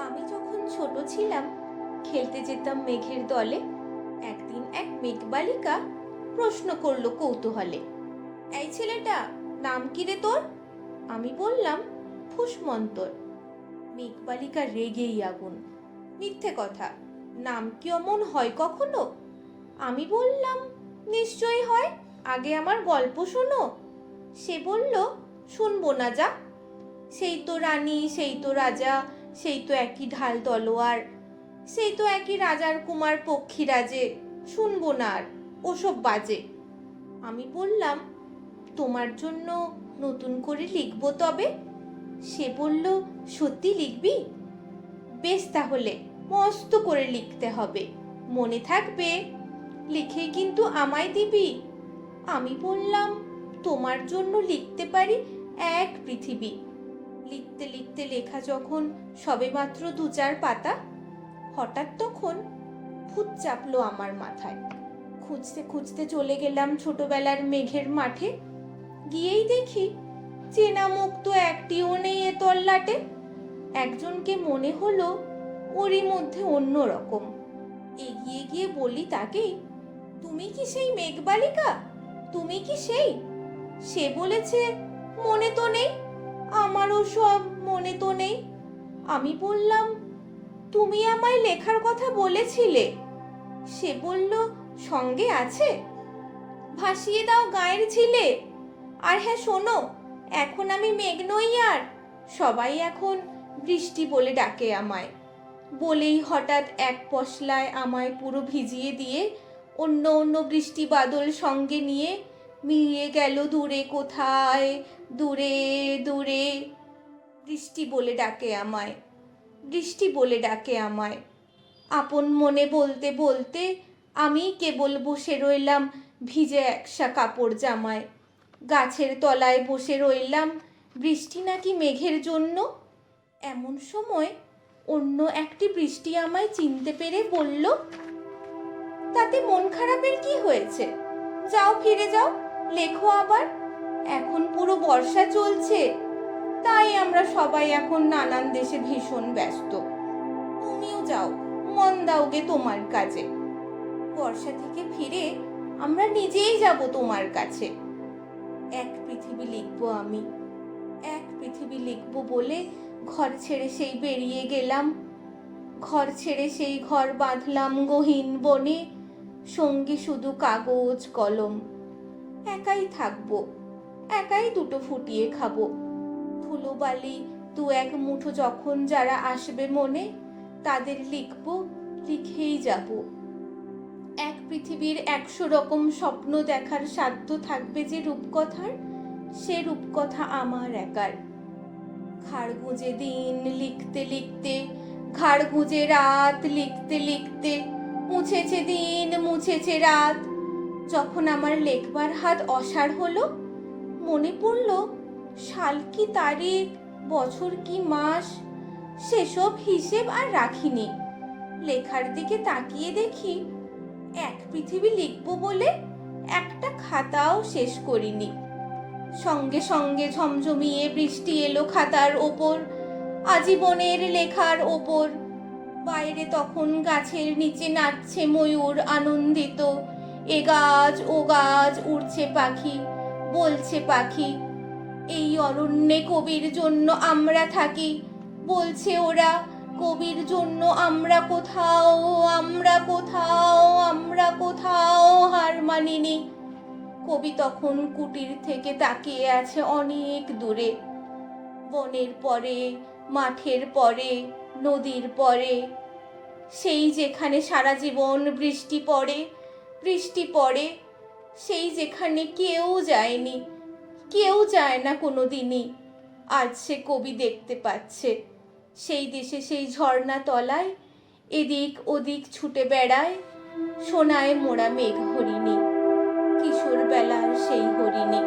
আমি যখন ছোট ছিলাম খেলতে যেতাম মেঘের দলে। একদিন এক মেঘবালিকা প্রশ্ন করলো কৌতূহলে, এই ছেলেটা, নাম কি রে তোর? আমি বললাম, ফুসমন্তর। মেঘবালিকা রেগেই আগুন, মিথ্যে কথা, নাম কি অমন হয় কখনো? আমি বললাম, নিশ্চয়ই হয়, আগে আমার গল্প শোনো। সে বলল, শুনবো না, যা। সেই তো রানী, সেই তো রাজা, সেই তো একই ঢাল তলোয়ার, সেই তো একই রাজার কুমার পক্ষীরাজে, শুনবো না আর ওসব বাজে। আমি বললাম, তোমার জন্য নতুন করে লিখবো তবে। সে বলল, সত্যি লিখবি? বেশ, তাহলে মস্ত করে লিখতে হবে, মনে থাকবে, লিখেই কিন্তু আমায় দিবি। আমি বললাম, তোমার জন্য লিখতে পারি এক পৃথিবী। লিখতে লিখতে লেখা যখন সবেমাত্র 2-4 পাতা, হঠাৎ তখন ভূত চাপলো আমার মাথায়। খুঁজতে খুঁজতে চলে গেলাম ছোটবেলার মেঘের মাঠে। গিয়েই দেখি চেনা মুখ তো একটিও নেই এ তল্লাটে। একজনকে মনে হলো ওরই মধ্যে অন্য রকম। এগিয়ে গিয়ে বলি তাকেই, তুমি কি সেই মেঘবালিকা? তুমি কি সেই? সে বলেছে, মনে তো নেই, আমারও সব মনে তো নেই। আমি বললাম, তুমি আমায় লেখার কথা বলেছিলে। সে বলল, সঙ্গে আছে, ভাসিয়ে দাও গায়ের ঝিলে। আর হ্যাঁ শোনো, এখন আমি মেঘ নই আর, সবাই এখন বৃষ্টি বলে ডাকে আমায়। বলেই হঠাৎ এক পশলায় আমায় পুরো ভিজিয়ে দিয়ে অন্য অন্য বৃষ্টি বাদল সঙ্গে নিয়ে মিলিয়ে গেল দূরে কোথায়, দূরে দূরে। বৃষ্টি বলে ডাকে আমায়, বৃষ্টি বলে ডাকে আমায়। আপন মনে বলতে বলতে আমি কেবল বসে রইলাম ভিজে একসা কাপড় জামায়। গাছের তলায় বসে রইলাম, বৃষ্টি নাকি মেঘের জন্য। এমন সময় অন্য একটি বৃষ্টি আমায় চিনতে পেরে বলল, তাতে মন খারাপের কি হয়েছে? যাও, ফিরে যাও, লেখো আবার। এখন পুরো বর্ষা চলছে, তাই আমরা সবাই এখন নানান দেশে ভীষণ ব্যস্ত। তুমিও যাও, মন দাও গে তোমার কাজে। বর্ষা থেকে ফিরে আমরা নিজেই যাব তোমার কাছে। এক পৃথিবী লিখবো আমি, এক পৃথিবী লিখবো বলে ঘর ছেড়ে সেই বেরিয়ে গেলাম। ঘর ছেড়ে সেই ঘর বাঁধলাম গহীন বনে, সঙ্গী শুধু কাগজ কলম। একাই থাকবো, একাই দুটো ফুটিয়ে খাবো। ধুলোবালি 2-1 মুঠো যখন যারা আসবে মনে, তাদের লিখবো, লিখেই যাব। এক পৃথিবীর 100 রকম স্বপ্ন দেখার সাধ্য থাকবে যে রূপকথার, সে রূপকথা আমার একার। ঘাড় গুঁজে দিন লিখতে লিখতে, ঘাড় গুঁজে রাত লিখতে লিখতে, মুছেছে দিন মুছেছে রাত। যখন আমার লেখবার হাত অসাড় হলো, মনে পড়ল সাল কি তারিখ, বছর কি মাস, সেসব হিসেব আর রাখিনি। লেখার দিকে তাকিয়ে দেখি এক পৃথিবী লিখবো বলে একটা খাতাও শেষ করিনি। সঙ্গে সঙ্গে ঝমঝমিয়ে বৃষ্টি এলো খাতার ওপর, আজীবনের লেখার ওপর। বাইরে তখন গাছের নিচে নাচছে ময়ূর আনন্দিত। এ গাছ ও গাছ উড়ছে পাখি, বলছে পাখি, এই অরণ্যে কবির জন্য আমরা থাকি। বলছে ওরা, কবির জন্য আমরা কোথাও, আমরা কোথাও, আমরা কোথাও হার মানিনি। কবি তখন কুটির থেকে তাকিয়ে আছে অনেক দূরে, বনের পরে, মাঠের পরে, নদীর পরে, সেই যেখানে সারা জীবন বৃষ্টি পড়ে, বৃষ্টি পড়ে, সেই যেখানে কেউ যায়নি, কেউ যায় না কোনো দিনই। আজ সে কবি দেখতে পাচ্ছে, সেই দেশে সেই ঝর্ণা তলায় এদিক ওদিক ছুটে বেড়ায় সোনায় মোড়া মেঘ হরিণী, কিশোর বেলার সেই হরিণী।